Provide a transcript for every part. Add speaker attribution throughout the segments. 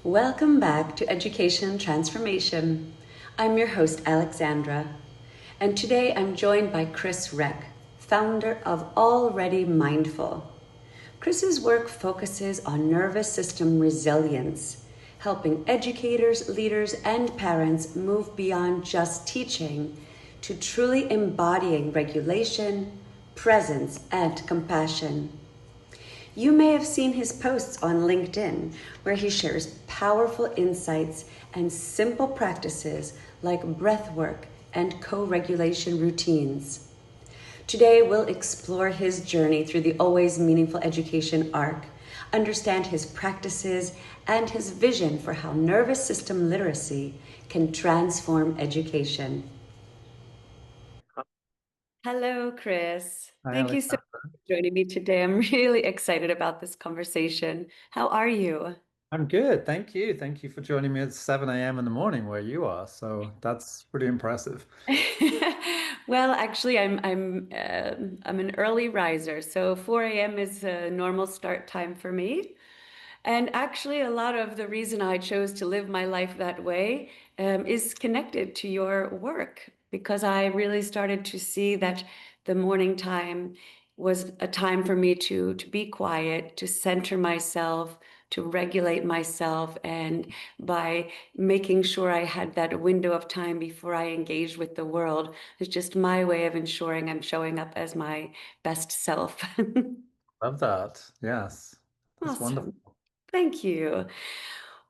Speaker 1: Welcome back to Education Transformation. I'm your host, Alexandra, and today I'm joined by Chris Reck, founder of Already Mindful. Chris's work focuses on nervous system resilience, helping educators, leaders, and parents move beyond just teaching to truly embodying regulation, presence, and compassion. You may have seen his posts on LinkedIn where he shares powerful insights and simple practices like breathwork and co regulation routines. Today, we'll explore his journey through the Always Meaningful Education arc, understand his practices, and his vision for how nervous system literacy can transform education. Hello, Chris.
Speaker 2: Hi,
Speaker 1: Thank you so
Speaker 2: Alexandra.
Speaker 1: much for joining me today. I'm really excited about this conversation. How are you?
Speaker 2: I'm good. Thank you. Thank you for joining me at 7 a.m. in the morning where you are. So that's pretty impressive.
Speaker 1: Well, actually, I'm an early riser, so 4 a.m. is a normal start time for me. And actually, a lot of the reason I chose to live my life that way is connected to your work because I really started to see that the morning time was a time for me to be quiet, to center myself, to regulate myself, and by making sure I had that window of time before I engaged with the world, it's just my way of ensuring I'm showing up as my best self.
Speaker 2: Love that. Yes. That's wonderful.
Speaker 1: Awesome. Thank you.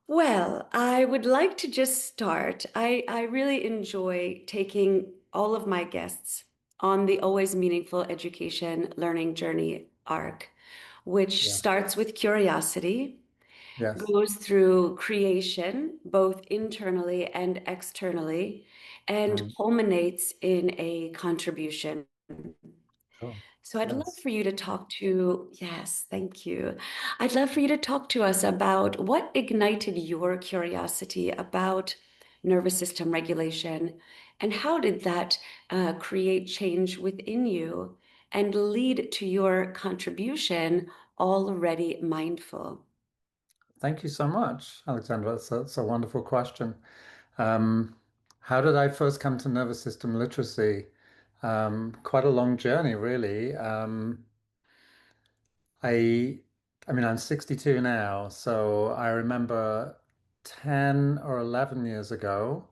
Speaker 1: Well, I would like to just start. I really enjoy taking all of my guests on the Always Meaningful Education Learning Journey arc, which
Speaker 2: Yeah.
Speaker 1: starts with curiosity,
Speaker 2: Yes.
Speaker 1: goes through creation, both internally and externally, and
Speaker 2: Mm,
Speaker 1: culminates in a contribution.
Speaker 2: sure.
Speaker 1: So I'd love
Speaker 2: Yes.
Speaker 1: for you to talk to, yes, thank you. I'd love for you to talk to us about what ignited your curiosity about nervous system regulation and how did that create change within you and lead to your contribution already mindful?
Speaker 2: Thank you so much, Alexandra. That's a wonderful question. Um, how did I first come to nervous system literacy? Quite a long journey, really. I, I mean, I'm 62 now, so I remember 10 or 11 years ago.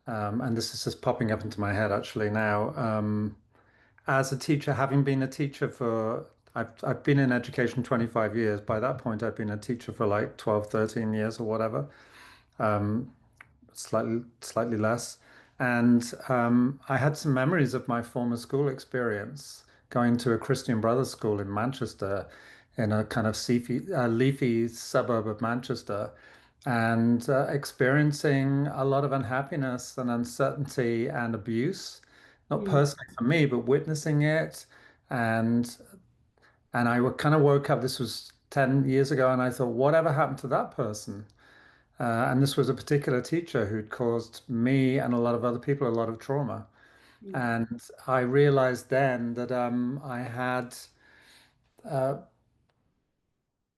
Speaker 2: And this is just popping up into my head actually now. As a teacher, having been a teacher for, I've been in education 25 years. By that point, I've been a teacher for like 12, 13 years or whatever, slightly less. And I had some memories of my former school experience going to a Christian Brothers school in Manchester, in a kind of leafy suburb of Manchester, and experiencing a lot of unhappiness and uncertainty and abuse, not
Speaker 1: Mm,
Speaker 2: personally for me, but witnessing it. And kind of woke up, this was 10 years ago, and I thought, whatever happened to that person? And this was a particular teacher who'd caused me and a lot of other people a lot of trauma.
Speaker 1: mm,
Speaker 2: And I realized then that I had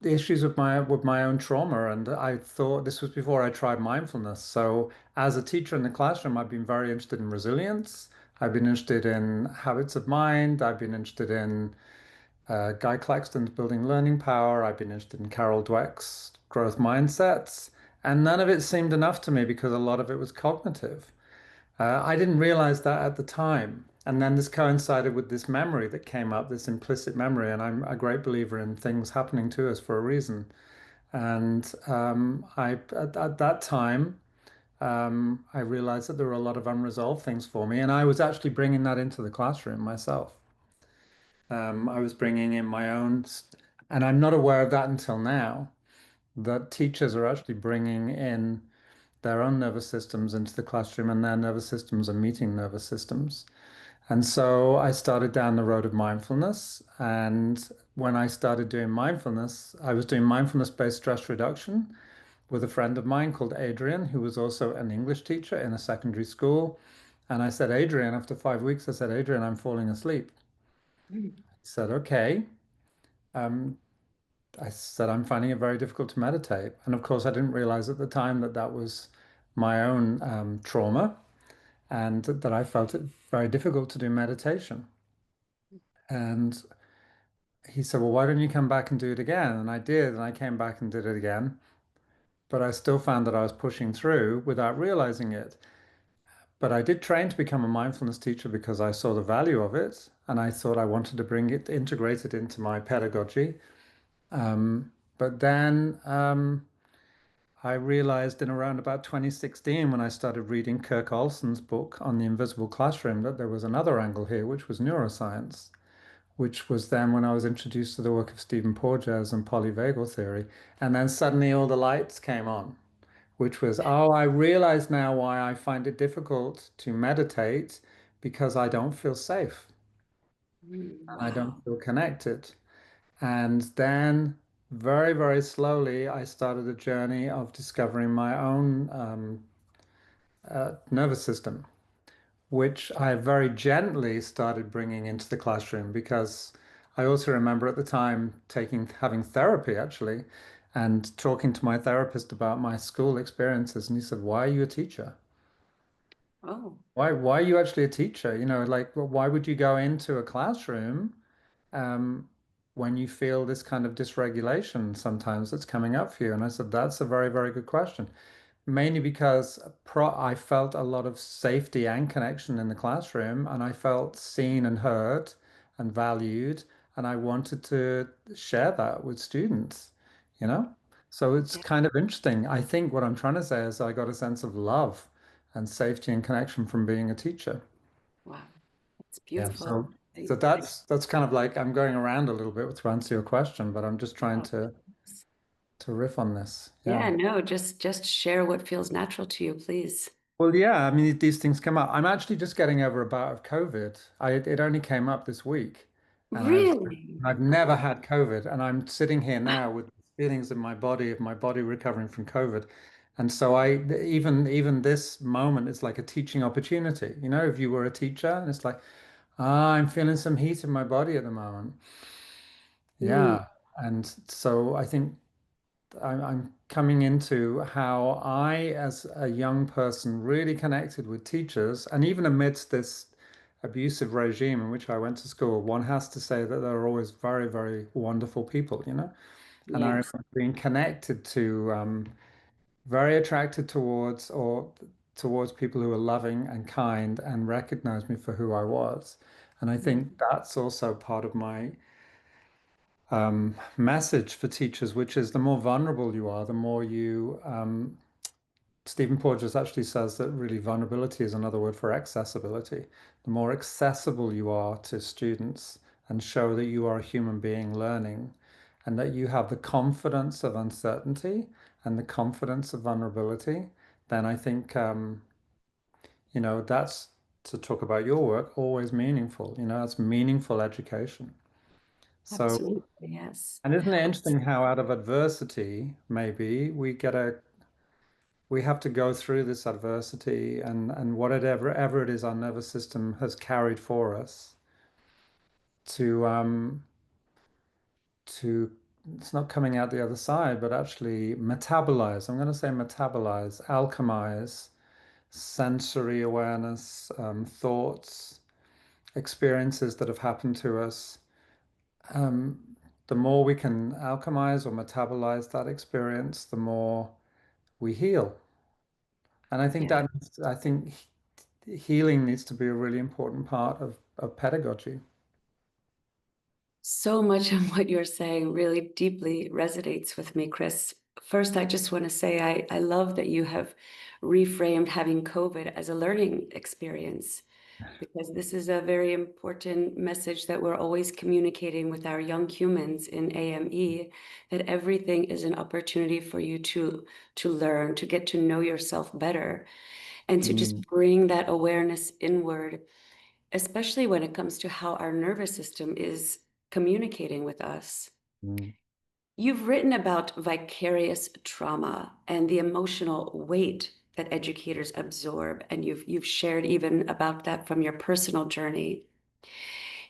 Speaker 2: the issues with my own trauma, and I thought this was before I tried mindfulness. So, as a teacher in the classroom, I've been very interested in resilience. I've been interested in habits of mind. I've been interested in Guy Claxton's Building Learning Power. I've been interested in Carol Dweck's growth mindsets. And none of it seemed enough to me because a lot of it was cognitive. I didn't realize that at the time. And then this coincided with this memory that came up, this implicit memory. And I'm a great believer in things happening to us for a reason. And at that time, I realized that there were a lot of unresolved things for me. And I was actually bringing that into the classroom myself. I was bringing in my own, and I'm not aware of that until now, that teachers are actually bringing in their own nervous systems into the classroom and their nervous systems are meeting nervous systems. And so I started down the road of mindfulness. And when I started doing mindfulness, I was doing mindfulness-based stress reduction with a friend of mine called Adrian, who was also an English teacher in a secondary school. And I said, Adrian, after 5 weeks, I said, Adrian, I'm falling asleep.
Speaker 1: mm,
Speaker 2: He said, okay. I said, I'm finding it very difficult to meditate. And of course, I didn't realize at the time that that was my own trauma and that I felt it very difficult to do meditation. And he said, well, why don't you come back and do it again? And I did. And I came back and did it again. But I still found that I was pushing through without realizing it. But I did train to become a mindfulness teacher because I saw the value of it. And I thought I wanted to bring it, integrate it into my pedagogy. But then I realized in around about 2016, when I started reading Kirk Olson's book on the invisible classroom, that there was another angle here, which was neuroscience, which was then when I was introduced to the work of Stephen Porges and polyvagal theory. And then suddenly all the lights came on, which was, oh, I realize now why I find it difficult to meditate because I don't feel safe and I don't
Speaker 1: Wow.
Speaker 2: feel connected. And then very, very slowly, I started a journey of discovering my own nervous system, which I very gently started bringing into the classroom because I also remember at the time having therapy actually and talking to my therapist about my school experiences. And he said, why are you a teacher?
Speaker 1: Oh,
Speaker 2: Why are you actually a teacher? You know, like, well, why would you go into a classroom um, when you feel this kind of dysregulation sometimes that's coming up for you? And I said, that's a very, very good question. Mainly because I felt a lot of safety and connection in the classroom, and I felt seen and heard and valued, and I wanted to share that with students, you know? So it's
Speaker 1: yeah.
Speaker 2: kind of interesting. I think what I'm trying to say is I got a sense of love and safety and connection from being a teacher.
Speaker 1: Wow. That's
Speaker 2: Yeah.
Speaker 1: beautiful.
Speaker 2: So that's kind of like I'm going around a little bit to answer your question, but I'm just trying
Speaker 1: Wow.
Speaker 2: to riff on this.
Speaker 1: Yeah,
Speaker 2: Yeah.
Speaker 1: no, just share what feels natural to you, please.
Speaker 2: Well, yeah, I mean, these things come up. I'm actually just getting over a bout of COVID. It only came up this week, and
Speaker 1: Really?
Speaker 2: I've never had COVID, and I'm sitting here now with feelings in my body of my body recovering from COVID, and so even this moment is like a teaching opportunity. You know, if you were a teacher, and it's like, ah, I'm feeling some heat in my body at the moment.
Speaker 1: Mm,
Speaker 2: Yeah, and so I think I'm coming into how I, as a young person, really connected with teachers. And even amidst this abusive regime in which I went to school, one has to say that there are always very, very wonderful people, you know? And I
Speaker 1: yes.
Speaker 2: remember being connected to, very attracted towards people who are loving and kind and recognized me for who I was. And I think that's also part of my message for teachers, which is the more vulnerable you are, the more you Stephen Porges actually says that really vulnerability is another word for accessibility. The more accessible you are to students and show that you are a human being learning and that you have the confidence of uncertainty and the confidence of vulnerability, then I think, that's to talk about your work, always meaningful. You know, it's meaningful education. So,
Speaker 1: Absolutely, yes.
Speaker 2: and isn't it interesting how out of adversity, maybe we have to go through this adversity and whatever it is our nervous system has carried for us to to it's not coming out the other side, but actually metabolize. I'm going to say metabolize, alchemize sensory awareness, thoughts, experiences that have happened to us. Um, the more we can alchemize or metabolize that experience, the more we heal. And
Speaker 1: Yeah.
Speaker 2: I think healing needs to be a really important part of pedagogy.
Speaker 1: So much of what you're saying really deeply resonates with me, Chris. First, I just want to say I love that you have reframed having COVID as a learning experience, because this is a very important message that we're always communicating with our young humans in AME, that everything is an opportunity for you to learn, to get to know yourself better, and to just
Speaker 2: Mm,
Speaker 1: bring that awareness inward, especially when it comes to how our nervous system is communicating with us.
Speaker 2: mm,
Speaker 1: You've written about vicarious trauma and the emotional weight that educators absorb, and you've shared even about that from your personal journey.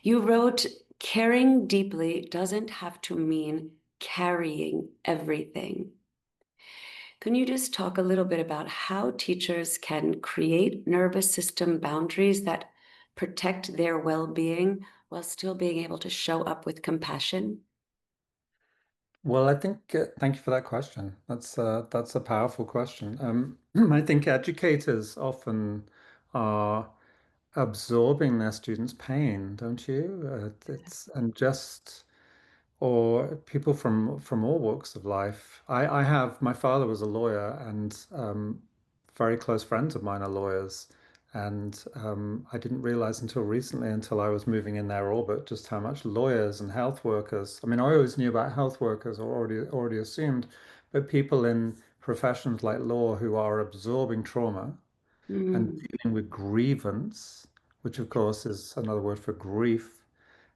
Speaker 1: You wrote, caring deeply doesn't have to mean carrying everything. Can you just talk a little bit about how teachers can create nervous system boundaries that protect their well-being while still being able to show up with compassion?
Speaker 2: Well, I think thank you for that question. That's a powerful question. I think educators often are absorbing their students' pain, don't you? It's and just or people from all walks of life. I have my father was a lawyer, and very close friends of mine are lawyers, and I didn't realize until recently, until I was moving in their orbit, just how much lawyers and health workers. I mean, I always knew about health workers, or already assumed, but people in professions like law who are absorbing trauma and
Speaker 1: Mm,
Speaker 2: dealing with grievance, which of course is another word for grief,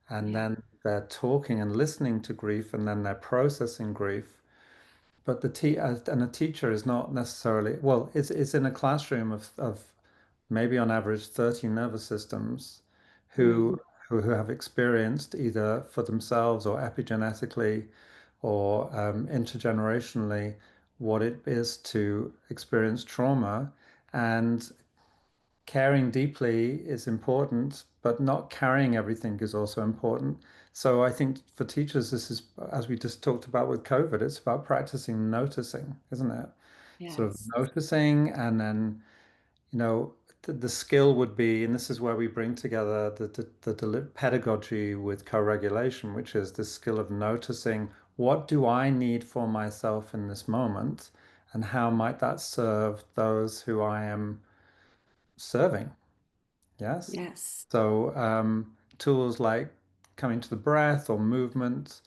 Speaker 2: and
Speaker 1: yeah.
Speaker 2: then they're talking and listening to grief, and then they're processing grief. But and a teacher is not necessarily, well, it's in a classroom of maybe on average 30 nervous systems
Speaker 1: Mm,
Speaker 2: who have experienced either for themselves or epigenetically or intergenerationally what it is to experience trauma. And caring deeply is important, but not carrying everything is also important. So I think for teachers, this is, as we just talked about with COVID, it's about practicing noticing, isn't it? Sort of
Speaker 1: yes.
Speaker 2: noticing, and then, the skill would be, and this is where we bring together pedagogy with co-regulation, which is the skill of noticing what do I need for myself in this moment, and how might that serve those who I am serving. Yes.
Speaker 1: Yes.
Speaker 2: So tools like coming to the breath or movement,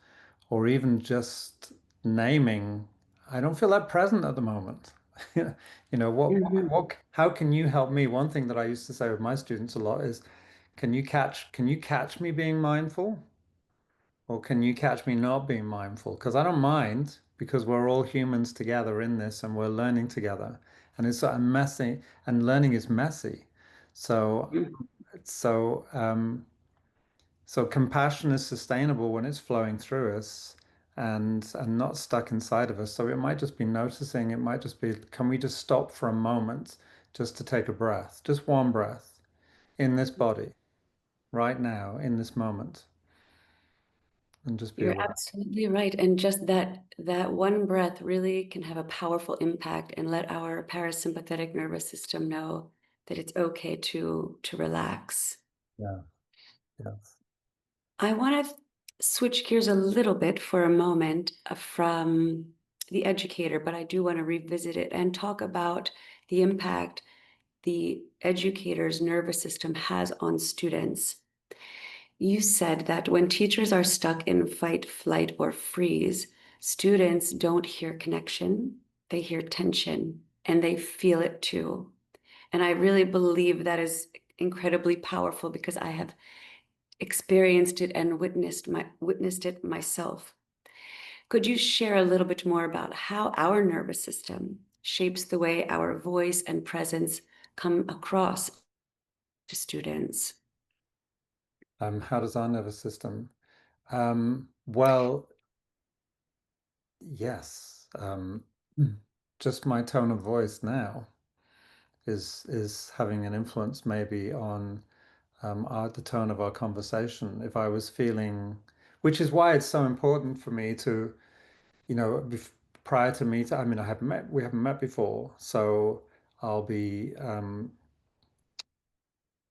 Speaker 2: or even just naming, I don't feel that present at the moment.
Speaker 1: Mhm.
Speaker 2: how can you help me? One thing that I used to say with my students a lot is, can you catch me being mindful? Or can you catch me not being mindful? Because I don't mind, because we're all humans together in this, and we're learning together. And it's sort of messy, and learning is messy. So
Speaker 1: Mm.
Speaker 2: so, so compassion is sustainable when it's flowing through us and not stuck inside of us. So it might just be noticing, it might just be, can we just stop for a moment just to take a breath, just one breath in this body right now, in this moment, and just be
Speaker 1: You're
Speaker 2: aware.
Speaker 1: absolutely right. And just that one breath really can have a powerful impact and let our parasympathetic nervous system know that it's okay to relax.
Speaker 2: Yeah, yeah.
Speaker 1: I want to switch gears a little bit for a moment from the educator, but I do want to revisit it and talk about the impact the educator's nervous system has on students. You said that when teachers are stuck in fight, flight, or freeze, students don't hear connection, they hear tension, and they feel it too. And I really believe that is incredibly powerful because I have experienced it and witnessed it myself. Could you share a little bit more about how our nervous system shapes the way our voice and presence come across to students?
Speaker 2: How does our nervous system? Well, yes. Just my tone of voice now is having an influence maybe on the tone of our conversation. If I was feeling, which is why it's so important for me to, prior to meet, I mean, we haven't met before, so I'll be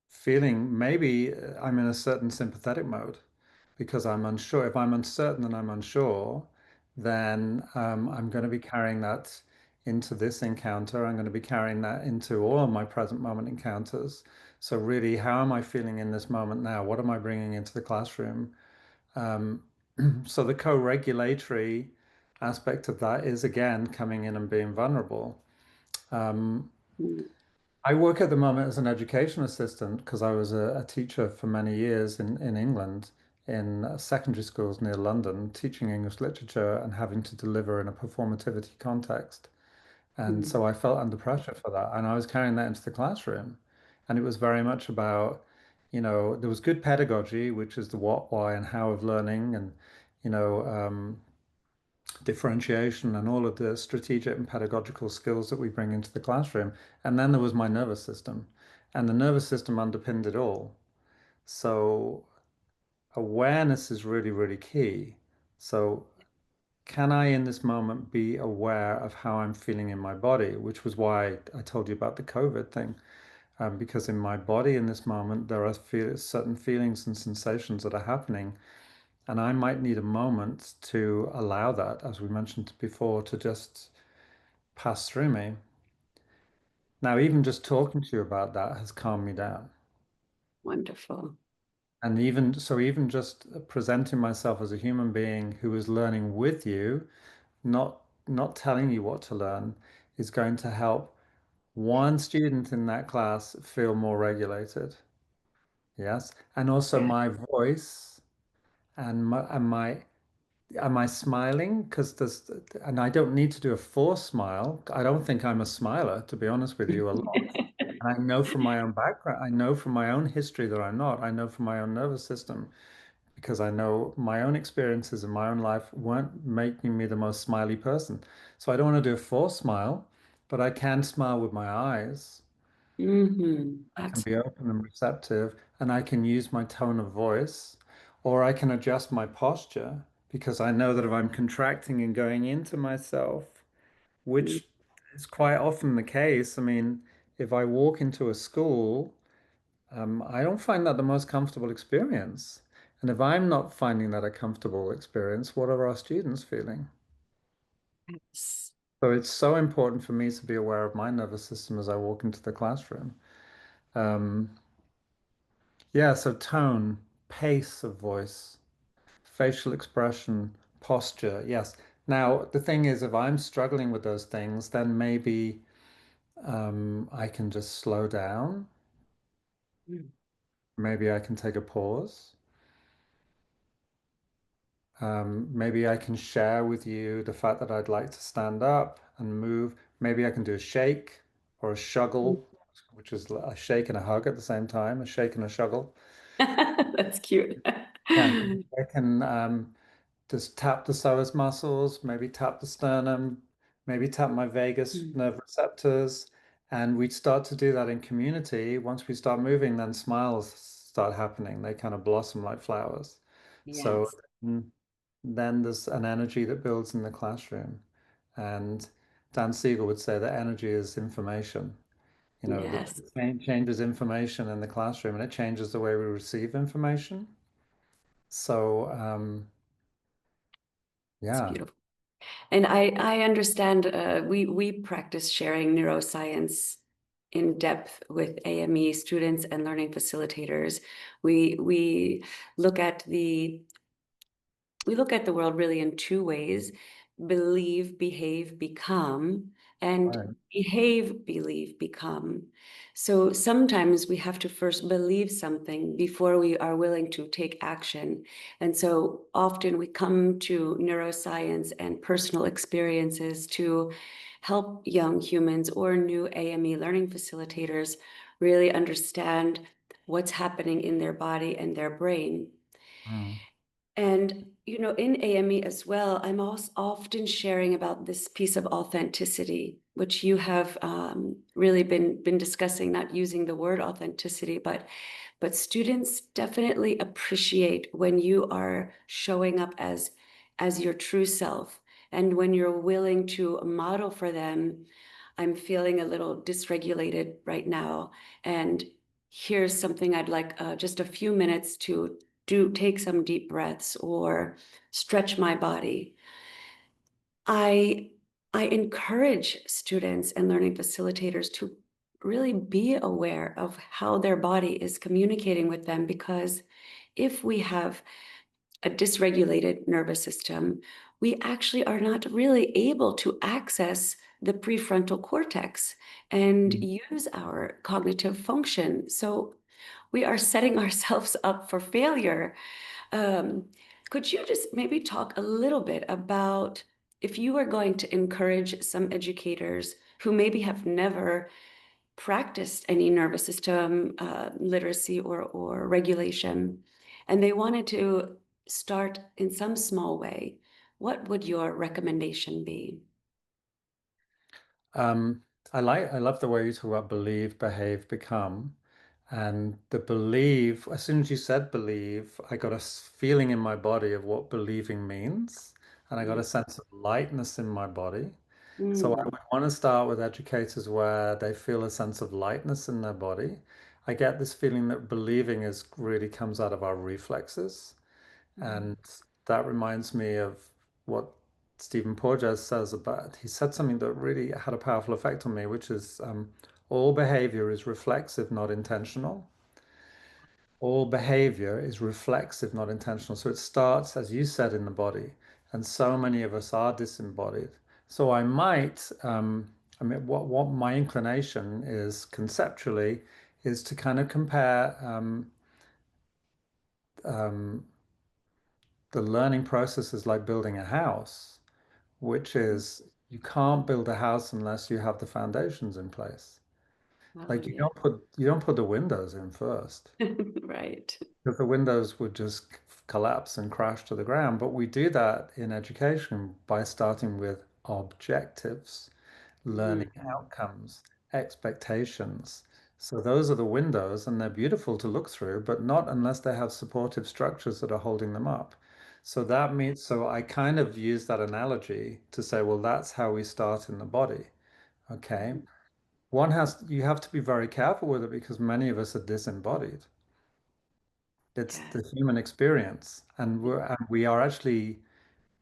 Speaker 2: feeling maybe I'm in a certain sympathetic mode because I'm unsure. If I'm uncertain and I'm unsure, then I'm going to be carrying that into this encounter. I'm going to be carrying that into all of my present moment encounters. So really, how am I feeling in this moment now? What am I bringing into the classroom? Um, so the co-regulatory aspect of that is again coming in and being vulnerable. Um,
Speaker 1: Mm,
Speaker 2: I work at the moment as an education assistant because I was a teacher for many years in England in secondary schools near London, teaching English literature and having to deliver in a performativity context. And
Speaker 1: mm,
Speaker 2: so I felt under pressure for that. And I was carrying that into the classroom. And it was very much about, there was good pedagogy, which is the what, why, and how of learning. And, you know, um, differentiation, and all of the strategic and pedagogical skills that we bring into the classroom. And then there was my nervous system, and the nervous system underpinned it all. So awareness is really, really key. So can I, in this moment, be aware of how I'm feeling in my body, which was why I told you about the COVID thing. Because in my body in this moment, there are certain feelings and sensations that are happening. And I might need a moment to allow that, as we mentioned before, to just pass through me. Now, even just talking to you about that has calmed me down.
Speaker 1: Wonderful.
Speaker 2: And even just presenting myself as a human being who is learning with you, not telling you what to learn, is going to help one student in that class feel more regulated. Yes. And also
Speaker 1: Yeah.
Speaker 2: my voice and my am I smiling? Because and I don't need to do a forced smile. I don't think I'm a smiler, to be honest with you, a lot. And I know from my own background, I know from my own history that I'm not. I know from my own nervous system because I know my own experiences in my own life weren't making me the most smiley person. So I don't want to do a forced smile, but I can smile with my eyes. I can be
Speaker 1: Excellent.
Speaker 2: open and receptive, and I can use my tone of voice, or I can adjust my posture because I know that if I'm contracting and going into myself,
Speaker 1: Mm.
Speaker 2: which is quite often the case. I mean, if I walk into a school, I don't find that the most comfortable experience. And if I'm not finding that a comfortable experience, what are our students feeling?
Speaker 1: Yes.
Speaker 2: So it's so important for me to be aware of my nervous system as I walk into the classroom. Um, Yeah, so tone, pace of voice, facial expression, posture. Yes. Now, the thing is, if I'm struggling with those things, then maybe I can just slow down.
Speaker 1: Mm.
Speaker 2: Maybe I can take a pause. Maybe I can share with you the fact that I'd like to stand up and move. Maybe I can do a shake or a shuggle, which is a shake and a hug at the same time, a shake and a shuggle.
Speaker 1: That's cute.
Speaker 2: Yeah, I can just tap the psoas muscles, maybe tap the sternum, maybe tap my vagus
Speaker 1: Mm.
Speaker 2: nerve receptors. And we start to do that in community. Once we start moving, then smiles start happening. They kind of blossom like flowers. So
Speaker 1: Yes.
Speaker 2: mm, then there's an energy that builds in the classroom. And Dan Siegel would say that energy is information. You know, that
Speaker 1: Yes.
Speaker 2: changes information in the classroom and it changes the way we receive information. So,
Speaker 1: It's
Speaker 2: yeah.
Speaker 1: beautiful. And I understand we practice sharing neuroscience in depth with AME students and learning facilitators. We look at the we look at the world really in two ways: believe, behave, become, and
Speaker 2: Right.
Speaker 1: behave, believe, become. So sometimes we have to first believe something before we are willing to take action. And so often we come to neuroscience and personal experiences to help young humans or new AME learning facilitators really understand what's happening in their body and their brain.
Speaker 2: Mm.
Speaker 1: And, in AME as well, I'm also often sharing about this piece of authenticity, which you have really been discussing, not using the word authenticity, but students definitely appreciate when you are showing up as your true self. And when you're willing to model for them, I'm feeling a little dysregulated right now. And here's something I'd like just a few minutes to do, take some deep breaths or stretch my body. I I encourage students and learning facilitators to really be aware of how their body is communicating with them, because if we have a dysregulated nervous system, we actually are not really able to access the prefrontal cortex and
Speaker 2: Mm.
Speaker 1: use our cognitive function. So we are setting ourselves up for failure. um, could you just maybe talk a little bit about, if you were going to encourage some educators who maybe have never practiced any nervous system literacy or regulation, and they wanted to start in some small way, what would your recommendation be?
Speaker 2: Um, I love the way you talk about believe, behave, become. And the believe, as soon as you said believe, I got a feeling in my body of what believing means. And I got a sense of lightness in my body. So I
Speaker 1: Mm,
Speaker 2: would want to start with educators where they feel a sense of lightness in their body. I get this feeling that believing is really comes out of our reflexes.
Speaker 1: mm,
Speaker 2: And that reminds me of what Stephen Porges says about, he said something that really had a powerful effect on me, which is all behavior is reflexive, not intentional. All behavior is reflexive, not intentional. So it starts, as you said, in the body. And so many of us are disembodied. So I mean, what my inclination is conceptually is to kind of compare um, the learning process is like building a house, which is you can't build a house unless you have the foundations in place.
Speaker 1: oh,
Speaker 2: Like
Speaker 1: yeah.
Speaker 2: you don't put the windows in first.
Speaker 1: Right.
Speaker 2: Because the windows would just collapse and crash to the ground. But we do that in education by starting with objectives, learning
Speaker 1: Mm,
Speaker 2: outcomes, expectations. So those are the windows, and they're beautiful to look through, but not unless they have supportive structures that are holding them up. So that means, so I kind of use that analogy to say, well, that's how we start in the body. Okay. You have to be very careful with it because many of us are disembodied. It's
Speaker 1: yeah.
Speaker 2: the human experience, and we are actually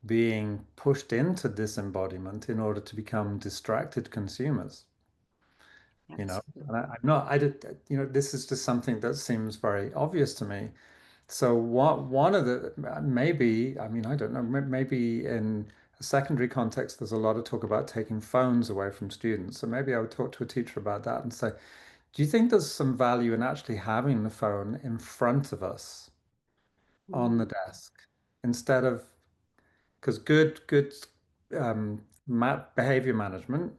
Speaker 2: being pushed into disembodiment in order to become distracted consumers, you know. And
Speaker 1: Absolutely.
Speaker 2: I'm not, I did, you know, this is just something that seems very obvious to me. So one of the maybe, I mean, I don't know, maybe in a secondary context, there's a lot of talk about taking phones away from students. So maybe I would talk to a teacher about that and say, do you think there's some value in actually having the phone in front of us on the
Speaker 1: Mm,
Speaker 2: desk instead of because good behavior management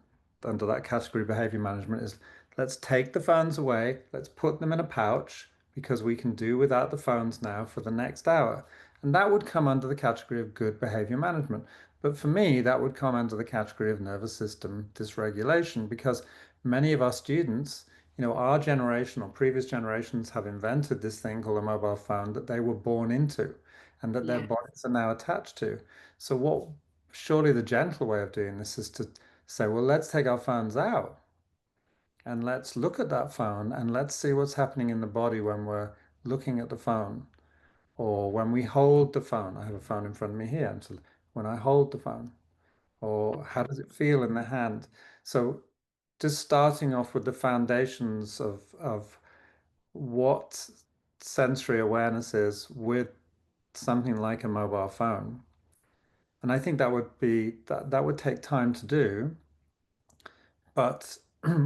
Speaker 2: under that category behavior management is let's take the phones away, let's put them in a pouch because we can do without the phones now for the next hour. And that would come under the category of good behavior management. But for me, that would come under the category of nervous system dysregulation because many of our students, you know, our generation or previous generations have invented this thing called a mobile phone that they were born into and that their
Speaker 1: yeah.
Speaker 2: bodies are now attached to. So what surely the gentle way of doing this is to say, well, let's take our phones out and let's look at that phone and let's see what's happening in the body when we're looking at the phone or when we hold the phone. I have a phone in front of me here. And so when I hold the phone, or how does it feel in the hand? So just starting off with the foundations of what sensory awareness is with something like a mobile phone. And I think that would take time to do, but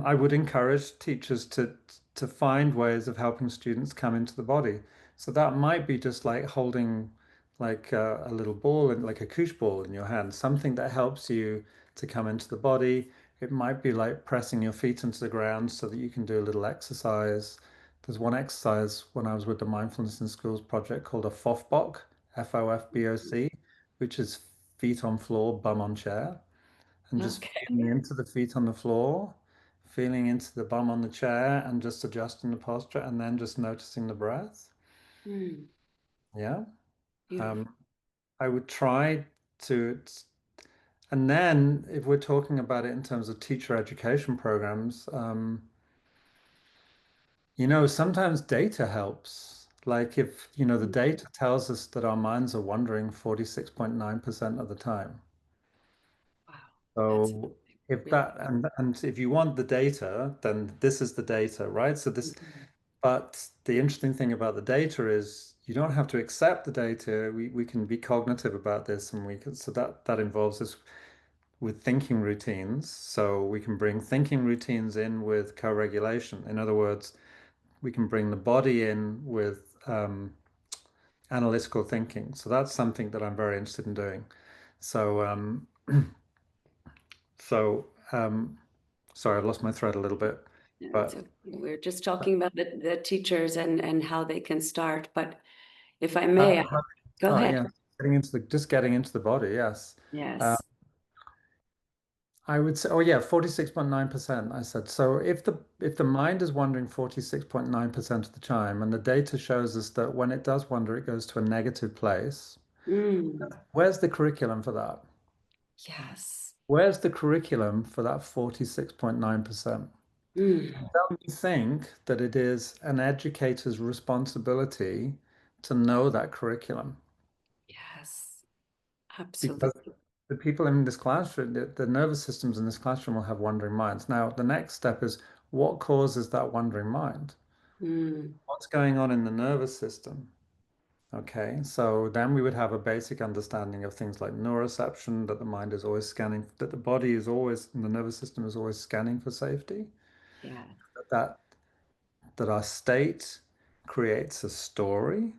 Speaker 2: I would encourage teachers to find ways of helping students come into the body. So that might be just like holding like a little ball and like a koosh ball in your hand, something that helps you to come into the body. It might be like pressing your feet into the ground so that you can do a little exercise. There's one exercise when I was with the Mindfulness in Schools project called a FOFBOC, FOFBOC, which is feet on floor, bum on chair, and just feeling
Speaker 1: Okay.
Speaker 2: into the feet on the floor, feeling into the bum on the chair, and just adjusting the posture, and then just noticing the breath.
Speaker 1: Mm,
Speaker 2: Yeah.
Speaker 1: beautiful.
Speaker 2: Um, I would try to, and then if we're talking about it in terms of teacher education programs, you know, sometimes data helps. Like if, you know, the
Speaker 1: Mm,
Speaker 2: data tells us that our minds are wandering 46.9% of the time.
Speaker 1: wow. That's
Speaker 2: So if
Speaker 1: really
Speaker 2: that and if you want the data, then this is the data, right? So this,
Speaker 1: mhm.
Speaker 2: but the interesting thing about the data is you don't have to accept the data. We can be cognitive about this, and we can so that involves us with thinking routines. So we can bring thinking routines in with co-regulation. In other words, we can bring the body in with analytical thinking. So that's something that I'm very interested in doing. So so sorry, I've lost my thread a little bit,
Speaker 1: Yeah, it's
Speaker 2: but
Speaker 1: okay. We're just talking about the teachers and how they can start. But if I
Speaker 2: how,
Speaker 1: may,
Speaker 2: how
Speaker 1: go
Speaker 2: start?
Speaker 1: ahead.
Speaker 2: Yeah. getting into the body, yes. Uh,
Speaker 1: Yes.
Speaker 2: I would say, oh yeah, 46.9%, I said. So if the mind is wandering 46.9% of the time, and the data shows us that when it does wander, it goes to a negative place,
Speaker 1: Mm.
Speaker 2: where's the curriculum for that?
Speaker 1: Yes.
Speaker 2: Where's the curriculum for that 46.9%?
Speaker 1: Mm.
Speaker 2: Don't you think that it is an educator's responsibility to know that curriculum?
Speaker 1: Yes.
Speaker 2: Because
Speaker 1: Absolutely.
Speaker 2: the people in this classroom, the nervous systems in this classroom will have wandering minds. Now, the next step is what causes that wandering mind?
Speaker 1: Mm.
Speaker 2: What's going on in the nervous system? Okay, so then we would have a basic understanding of things like neuroception, that the mind is always scanning, that the body is always, and the nervous system is always scanning for safety,
Speaker 1: Yeah.
Speaker 2: that that our state creates a story,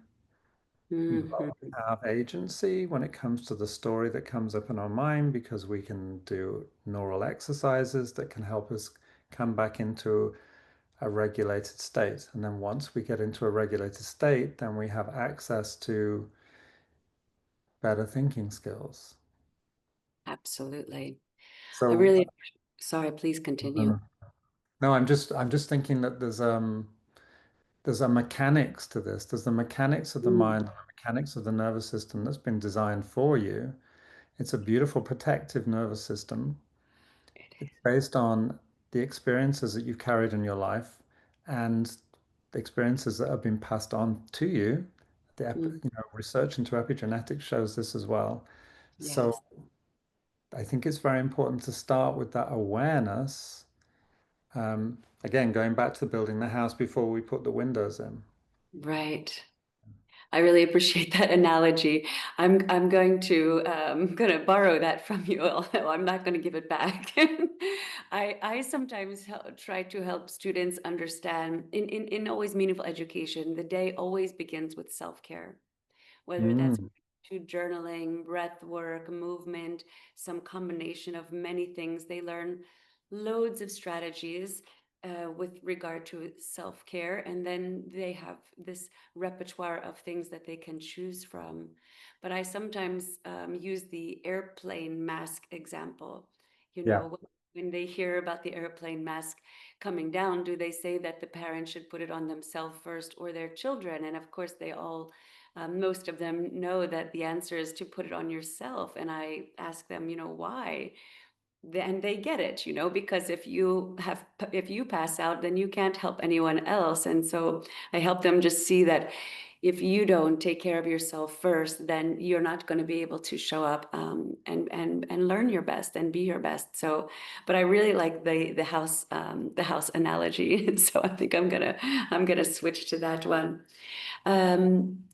Speaker 2: but
Speaker 1: Hmm.
Speaker 2: we have agency when it comes to the story that comes up in our mind because we can do neural exercises that can help us come back into a regulated state. And then once we get into a regulated state, then we have access to better thinking skills.
Speaker 1: Absolutely. I
Speaker 2: So,
Speaker 1: really, sorry, please continue.
Speaker 2: no, I'm just thinking that there's a mechanics to this. There's the mechanics of the
Speaker 1: Mm.
Speaker 2: mind, the mechanics of the nervous system that's been designed for you. It's a beautiful protective nervous system.
Speaker 1: It
Speaker 2: It's based on the experiences that you've carried in your life and the experiences that have been passed on to you.
Speaker 1: is. Mm.
Speaker 2: Research into epigenetics shows this as well. So
Speaker 1: Yes.
Speaker 2: I think it's very important to start with that awareness. Again, going back to building the house before we put the windows in.
Speaker 1: Right. I really appreciate that analogy. I'm going to borrow that from you, although I'm not going to give it back. I sometimes try to help students understand in always meaningful education, the day always begins with self-care, whether that's
Speaker 2: Mm,
Speaker 1: to journaling, breath work, movement, some combination of many things. They learn loads of strategies with regard to self-care, and then they have this repertoire of things that they can choose from. But I sometimes use the airplane mask example. You
Speaker 2: yeah.
Speaker 1: know, when they hear about the airplane mask coming down, do they say that the parents should put it on themselves first or their children? And of course, they all most of them know that the answer is to put it on yourself. And I ask them, why? Then they get it, because if you pass out, then you can't help anyone else. And so I help them just see that if you don't take care of yourself first, then you're not going to be able to show up and learn your best and be your best. So, but I really like the house analogy. So I think I'm gonna switch to that one. Um,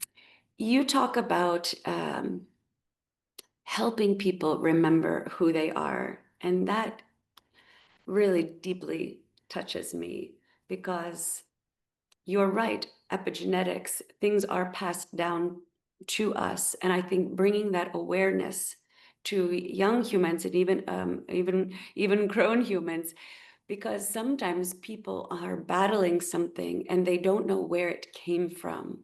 Speaker 1: you talk about helping people remember who they are, and that really deeply touches me because you're right. Epigenetics, things are passed down to us, and I think bringing that awareness to young humans and even grown humans, because sometimes people are battling something and they don't know where it came from.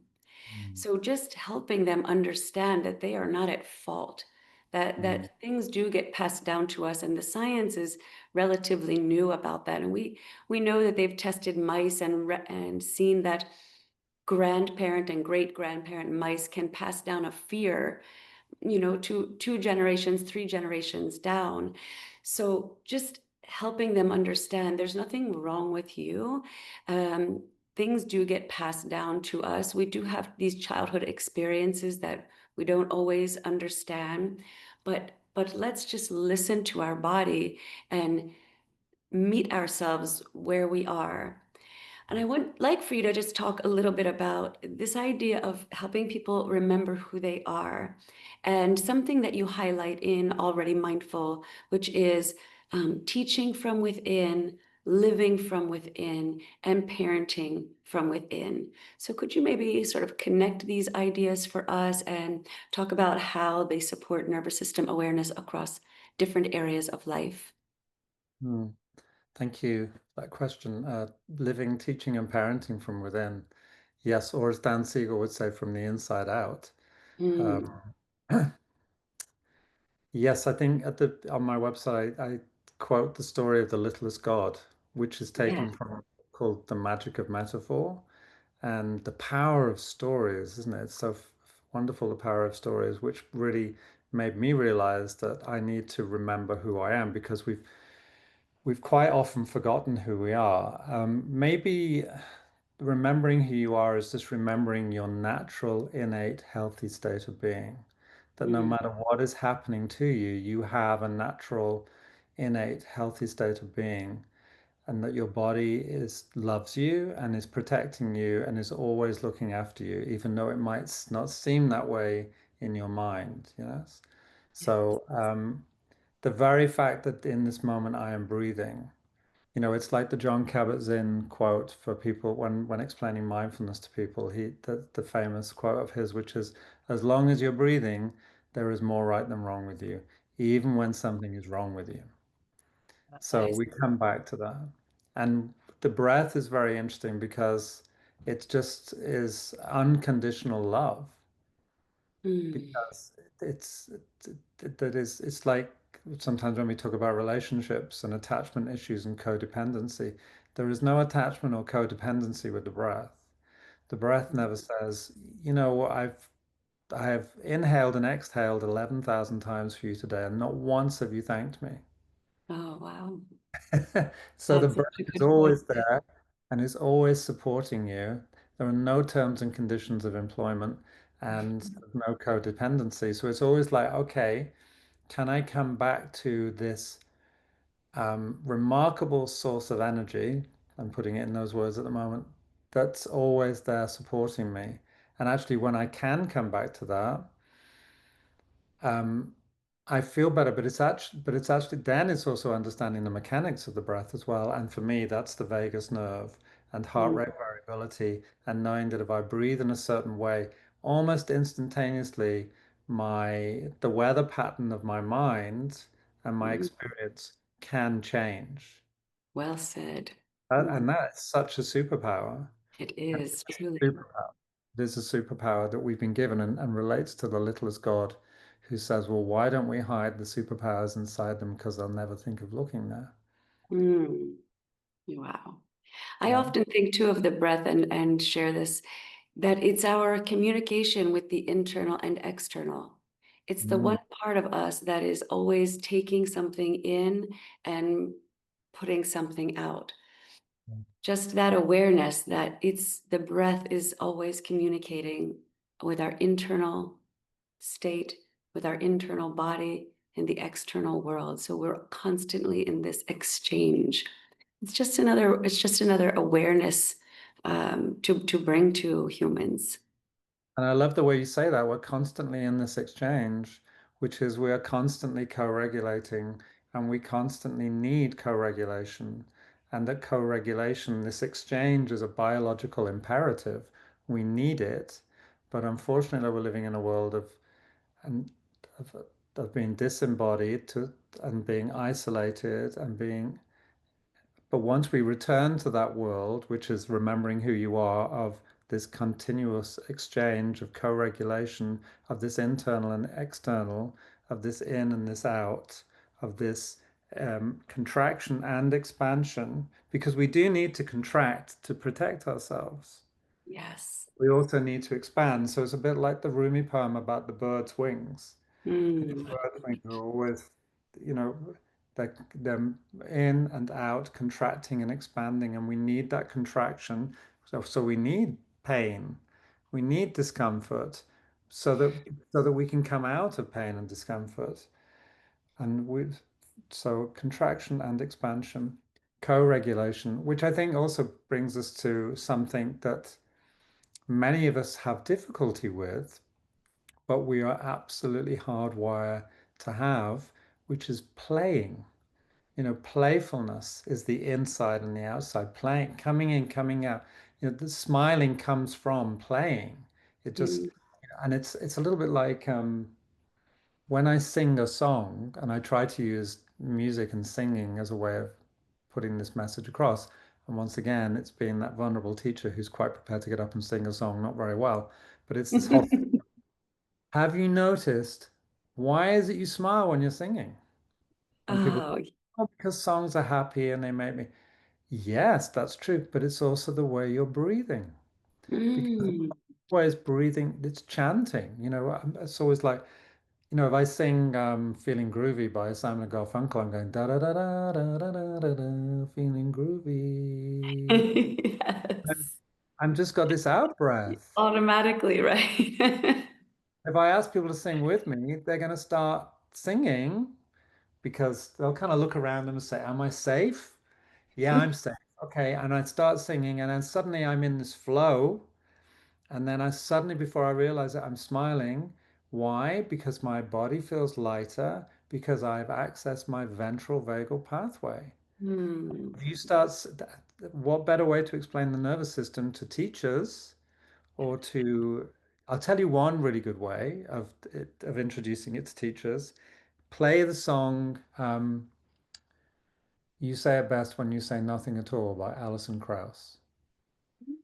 Speaker 2: Mm,
Speaker 1: So just helping them understand that they are not at fault, that
Speaker 2: mm,
Speaker 1: things do get passed down to us, and the science is relatively new about that. And we know that they've tested mice and seen that grandparent and great grandparent mice can pass down a fear, two generations, three generations down. So just helping them understand there's nothing wrong with you. Um, Things do get passed down to us. We do have these childhood experiences that we don't always understand, but let's just listen to our body and meet ourselves where we are. And I would like for you to just talk a little bit about this idea of helping people remember who they are, and something that you highlight in Already Mindful, which is teaching from within, living from within, and parenting from within. So, could you maybe sort of connect these ideas for us and talk about how they support nervous system awareness across different areas of life?
Speaker 2: mm. Thank you for that question. Living, teaching, and parenting from within. Yes, or as Dan Siegel would say, from the inside out. Um,
Speaker 1: Mm.
Speaker 2: Yes, I think at the on my website I quote the story of the littlest God, which is taken
Speaker 1: Yes.
Speaker 2: from called The Magic of Metaphor and the power of stories, isn't it? It's so wonderful, the power of stories, which really made me realize that I need to remember who I am because we've quite often forgotten who we are. Maybe remembering who you are is just remembering your natural, innate, healthy state of being. That no
Speaker 1: Mm,
Speaker 2: matter what is happening to you, you have a natural, innate, healthy state of being, and that your body is loves you and is protecting you and is always looking after you, even though it might not seem that way in your mind. Yes.
Speaker 1: yes.
Speaker 2: So the very fact that in this moment I am breathing, it's like the John Kabat-Zinn quote for people when explaining mindfulness to people. The famous quote of his, which is, "As long as you're breathing, there is more right than wrong with you, even when something is wrong with you."
Speaker 1: That
Speaker 2: So
Speaker 1: is.
Speaker 2: we come back to that, and the breath is very interesting because it just is unconditional love
Speaker 1: Mm,
Speaker 2: because that is it's like sometimes when we talk about relationships and attachment issues and codependency, there is no attachment or codependency with the breath. The breath never says, I have inhaled and exhaled 11,000 times for you today, and not once have you thanked me.
Speaker 1: oh, wow.
Speaker 2: So the
Speaker 1: That's
Speaker 2: breath
Speaker 1: such a
Speaker 2: is
Speaker 1: good point.
Speaker 2: always there and is always supporting you. There are no terms and conditions of employment and no codependency. So it's always like, okay, can I come back to this remarkable source of energy? I'm putting it in those words at the moment. That's always there supporting me. And actually, when I can come back to that, um, I feel better, but it's actually then it's also understanding the mechanics of the breath as well. And for me, that's the vagus nerve and heart
Speaker 1: Mm,
Speaker 2: rate variability, and knowing that if I breathe in a certain way, almost instantaneously, the weather pattern of my mind and my
Speaker 1: mm.
Speaker 2: experience can change.
Speaker 1: Well said.
Speaker 2: And
Speaker 1: Mm,
Speaker 2: that's such a superpower.
Speaker 1: it
Speaker 2: And
Speaker 1: is
Speaker 2: it's
Speaker 1: truly.
Speaker 2: a superpower. It is a superpower that we've been given and relates to the littlest God who says, well, why don't we hide the superpowers inside them? Because they'll never think of looking there.
Speaker 1: Mm, wow. I
Speaker 2: Yeah.
Speaker 1: often think too of the breath and share this, that it's our communication with the internal and external. It's the
Speaker 2: Mm.
Speaker 1: one part of us that is always taking something in and putting something out. Just that awareness that it's the breath is always communicating with our internal state, with our internal body and the external world. So we're constantly in this exchange. It's just another awareness to bring to humans.
Speaker 2: And I love the way you say that. We're constantly in this exchange, which is we are constantly co-regulating and we constantly need co-regulation. And that co-regulation, this exchange is a biological imperative. We need it. But unfortunately, we're living in a world and of, of being disembodied and being isolated and being but once we return to that world, which is remembering who you are, of this continuous exchange of co-regulation of this internal and external, of this in and this out, of this contraction and expansion, because we do need to contract to protect ourselves.
Speaker 1: Yes.
Speaker 2: We also need to expand. So it's a bit like the Rumi poem about the bird's wings.
Speaker 1: Mm,
Speaker 2: Bird's wings are always, you know, they're in and out, contracting and expanding, and we need that contraction. So we need pain, we need discomfort, so that we can come out of pain and discomfort. And so contraction and expansion, co-regulation, which I think also brings us to something that many of us have difficulty with, but we are absolutely hardwired to have, which is playing. Playfulness is the inside and the outside, playing, coming in, coming out. The smiling comes from playing. It just,
Speaker 1: mm.
Speaker 2: and it's a little bit like when I sing a song and I try to use music and singing as a way of putting this message across. And once again, it's being that vulnerable teacher who's quite prepared to get up and sing a song, not very well, but it's this whole Have you noticed why is it you smile when you're singing? And people
Speaker 1: Oh,
Speaker 2: go, oh, because songs are happy and they make me. Yes, that's true, but it's also the way you're breathing. Because
Speaker 1: mm.
Speaker 2: always breathing, it's chanting. It's always like, if I sing "Feeling Groovy" by Simon and Garfunkel, I'm going da da da da da da da da da, feeling groovy. I'm,
Speaker 1: Yes.
Speaker 2: I'm just got this out breath.
Speaker 1: Automatically, right?
Speaker 2: If I ask people to sing with me, they're going to start singing because they'll kind of look around them and say, "Am I safe?" Yeah, I'm safe. Okay, and I start singing, and then suddenly I'm in this flow. And then I suddenly, before I realize it, I'm smiling. Why? Because my body feels lighter, because I've accessed my ventral vagal pathway.
Speaker 1: Hmm.
Speaker 2: If you start, what better way to explain the nervous system to teachers or to, I'll tell you one really good way of introducing it to teachers. Play the song You Say It Best When You Say Nothing at All by Alison Krauss.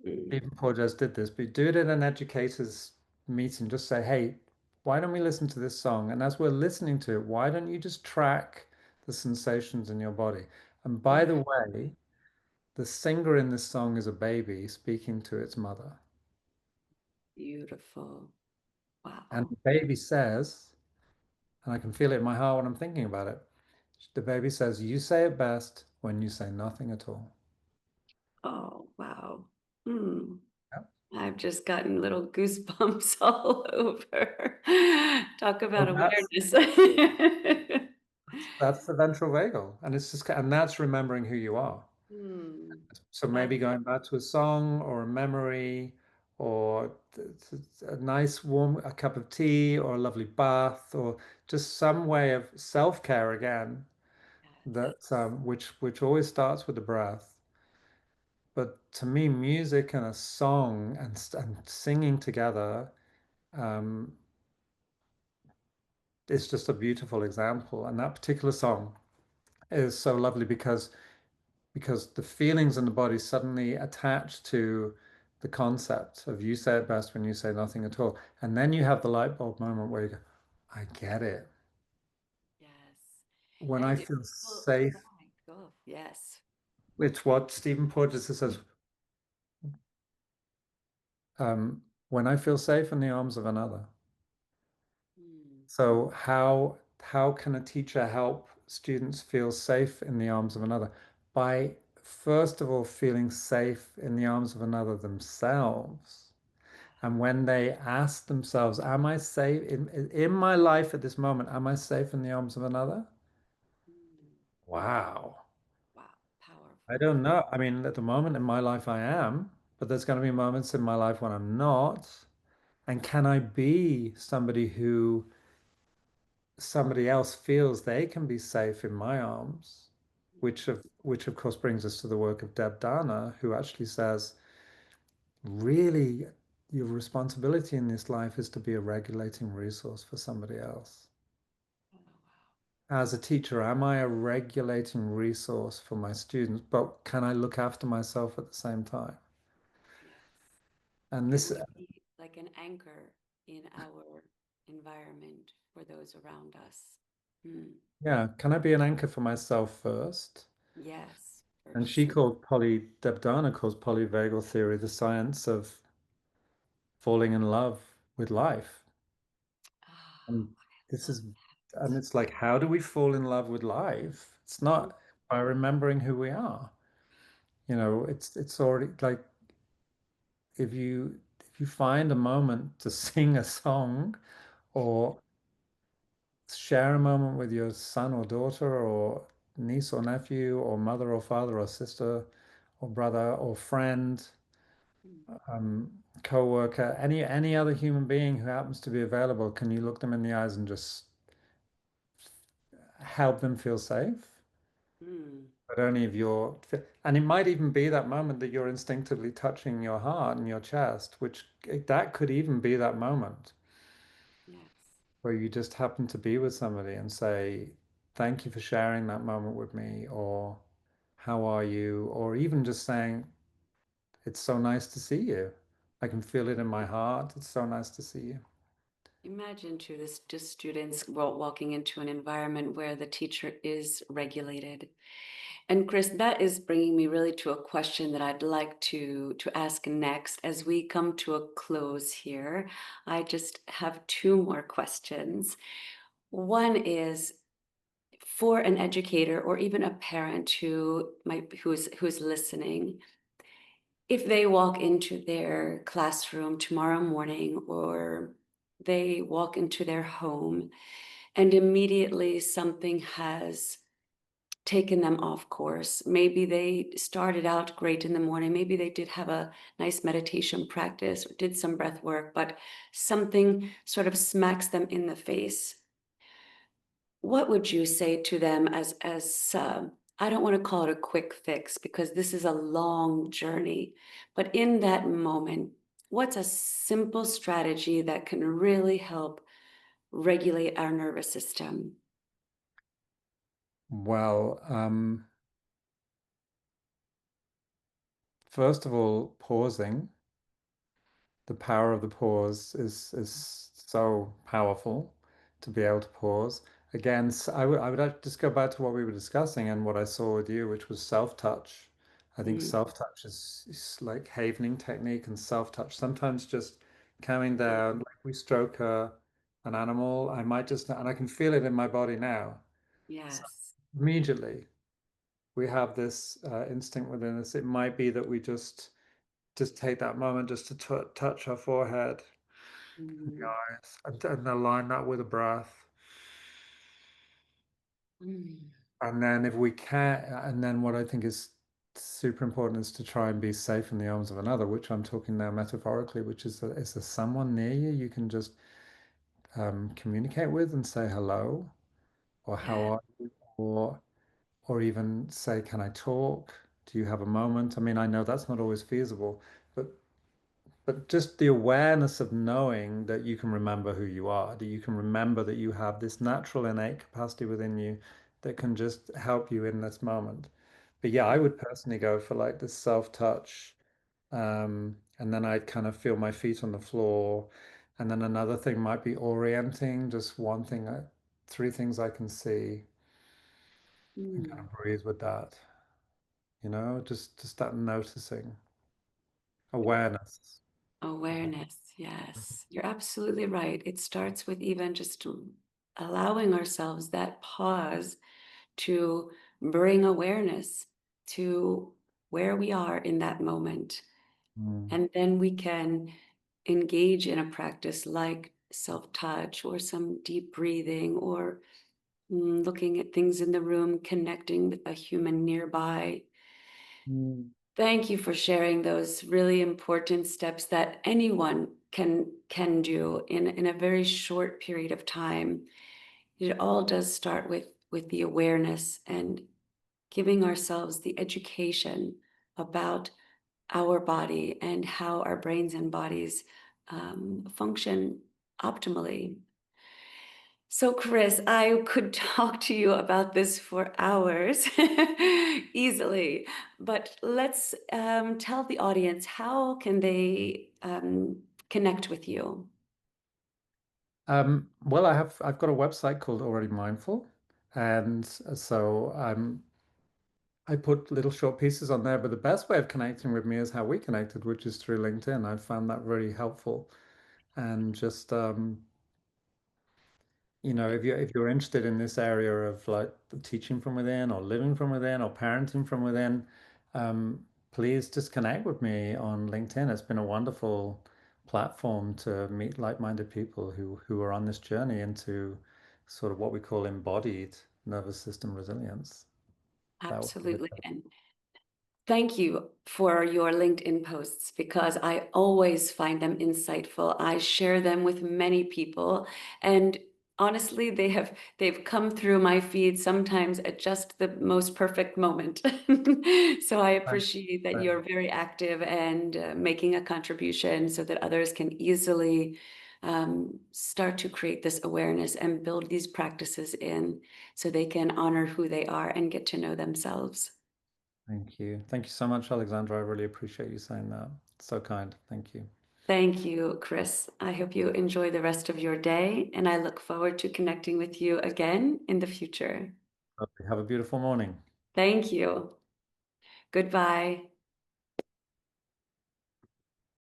Speaker 1: Hmm.
Speaker 2: Even Paul just did this, but do it in an educators meeting. Just say, hey, why don't we listen to this song? And as we're listening to it, why don't you just track the sensations in your body? And by the way, the singer in this song is a baby speaking to its mother.
Speaker 1: Beautiful.
Speaker 2: And
Speaker 1: Wow.
Speaker 2: the baby says, and I can feel it in my heart when I'm thinking about it. The baby says, you say it best when you say nothing at all.
Speaker 1: Oh, wow. Hmm.
Speaker 2: Yeah.
Speaker 1: I've just gotten little goosebumps all over. Talk about
Speaker 2: Well, that's
Speaker 1: awareness.
Speaker 2: that's the ventral vagal, and it's just and that's remembering who you are.
Speaker 1: Hmm.
Speaker 2: So
Speaker 1: I,
Speaker 2: maybe going back to a song or a memory or a nice warm a cup of tea or a lovely bath or just some way of self-care again
Speaker 1: yes.
Speaker 2: that which always starts with the breath. But to me, music and a song and singing together um, is just a beautiful example. And that particular song is so lovely because the feelings in the body suddenly attach to the concept of you say it best when you say nothing at all. And then you have the light bulb moment where you go, I get it.
Speaker 1: Yes.
Speaker 2: When I
Speaker 1: And if
Speaker 2: feel
Speaker 1: people,
Speaker 2: safe,
Speaker 1: right, go. Yes.
Speaker 2: it's what Stephen Porges says, when I feel safe in the arms of another.
Speaker 1: Hmm.
Speaker 2: So how can a teacher help students feel safe in the arms of another? By first of all feeling safe in the arms of another themselves. And when they ask themselves, am I safe in my life at this moment? Am I safe in the arms of another?
Speaker 1: Hmm.
Speaker 2: Wow.
Speaker 1: Wow.
Speaker 2: I
Speaker 1: Powerful.
Speaker 2: don't know. I mean, at the moment in my life, I am, but there's going to be moments in my life when I'm not. And can I be somebody else feels they can be safe in my arms? Which of course brings us to the work of Deb Dana, who actually says, really, your responsibility in this life is to be a regulating resource for somebody else.
Speaker 1: Oh, wow.
Speaker 2: As a teacher, am I a regulating resource for my students, but can I look after myself at the same time?
Speaker 1: Yes.
Speaker 2: And
Speaker 1: Can
Speaker 2: this,
Speaker 1: we be like an anchor in our environment for those around us? Hmm.
Speaker 2: yeah, can I be an anchor for myself first?
Speaker 1: Yes,
Speaker 2: And
Speaker 1: first.
Speaker 2: Deb Dana calls polyvagal theory the science of falling in love with life.
Speaker 1: Ah,
Speaker 2: And
Speaker 1: I
Speaker 2: this
Speaker 1: love
Speaker 2: is, and
Speaker 1: that.
Speaker 2: it's like, how do we fall in love with life? It's not by remembering who we are. It's already like if you find a moment to sing a song or share a moment with your son or daughter or niece or nephew or mother or father or sister or brother or friend,
Speaker 1: Mm.
Speaker 2: co-worker, any other human being who happens to be available, can you look them in the eyes and just help them feel safe?
Speaker 1: Mm.
Speaker 2: But only if and it might even be that moment that you're instinctively touching your heart and your chest, which that could even be that moment
Speaker 1: Yes.
Speaker 2: where you just happen to be with somebody and say, thank you for sharing that moment with me, or how are you? Or even just saying, it's so nice to see you. I can feel it in my heart. It's so nice to see you.
Speaker 1: Imagine too this just students walking into an environment where the teacher is regulated. And Chris, that is bringing me really to a question that I'd like to ask next as we come to a close here. I just have two more questions. One is for an educator or even a parent who's listening, if they walk into their classroom tomorrow morning or they walk into their home and immediately something has taken them off course. Maybe they started out great in the morning. Maybe they did have a nice meditation practice or did some breath work, but something sort of smacks them in the face. What would you say to them as I don't want to call it a quick fix because this is a long journey, but in that moment, what's a simple strategy that can really help regulate our nervous system?
Speaker 2: Well, first of all, pausing. The power of the pause is so powerful to be able to pause. Again, I would like to just go back to what we were discussing and what I saw with you, which was self-touch. I think
Speaker 1: Mm,
Speaker 2: self-touch is like havening technique and self-touch. Sometimes just coming
Speaker 1: yeah.
Speaker 2: down, like we stroke an animal, I might just, and I can feel it in my body now. So
Speaker 1: Yes.
Speaker 2: immediately we have this instinct within us. It might be that we just take that moment just to touch our forehead and the
Speaker 1: Mm,
Speaker 2: eyes and align that with a breath.
Speaker 1: mm,
Speaker 2: And then if we can, and then what I think is super important is to try and be safe in the arms of another, which I'm talking now metaphorically, which is there someone near you you can just communicate with and say hello or how
Speaker 1: yeah.
Speaker 2: are you or even say, can I talk? Do you have a moment? I mean, I know that's not always feasible, but just the awareness of knowing that you can remember who you are, that you can remember that you have this natural innate capacity within you that can just help you in this moment. But yeah, I would personally go for like this self-touch, and then I'd kind of feel my feet on the floor. And then another thing might be orienting, just one thing, three things I can see and kind
Speaker 1: Mm.
Speaker 2: of breathe with that, just that noticing awareness.
Speaker 1: Awareness, yes, you're absolutely right. It starts with even just allowing ourselves that pause to bring awareness to where we are in that moment.
Speaker 2: Mm,
Speaker 1: And then we can engage in a practice like self touch or some deep breathing or looking at things in the room, connecting with a human nearby.
Speaker 2: mm,
Speaker 1: Thank you for sharing those really important steps that anyone can do in a very short period of time. It all does start with the awareness and giving ourselves the education about our body and how our brains and bodies function optimally. So, Chris, I could talk to you about this for hours easily, but let's tell the audience how can they connect with you?
Speaker 2: Well, I've got a website called Already Mindful, and so I put little short pieces on there. But the best way of connecting with me is how we connected, which is through LinkedIn. I found that really helpful, and just if you're interested in this area of like the teaching from within, or living from within, or parenting from within, please just connect with me on LinkedIn. It's been a wonderful platform to meet like-minded people who are on this journey into sort of what we call embodied nervous system resilience. That would be
Speaker 1: Absolutely. And thank you for your LinkedIn posts because I always find them insightful. I share them with many people and honestly they've come through my feed sometimes at just the most perfect moment. So I
Speaker 2: Thank
Speaker 1: appreciate that
Speaker 2: you.
Speaker 1: you're very active and making a contribution so that others can easily start to create this awareness and build these practices in so they can honor who they are and get to know themselves.
Speaker 2: Thank you. Thank you so much, Alexandra. I really appreciate you saying that. It's so kind. Thank you.
Speaker 1: Thank you, Chris. I hope you enjoy the rest of your day, and I look forward to connecting with you again in the future.
Speaker 2: Okay, have a beautiful morning.
Speaker 1: Thank you. Goodbye.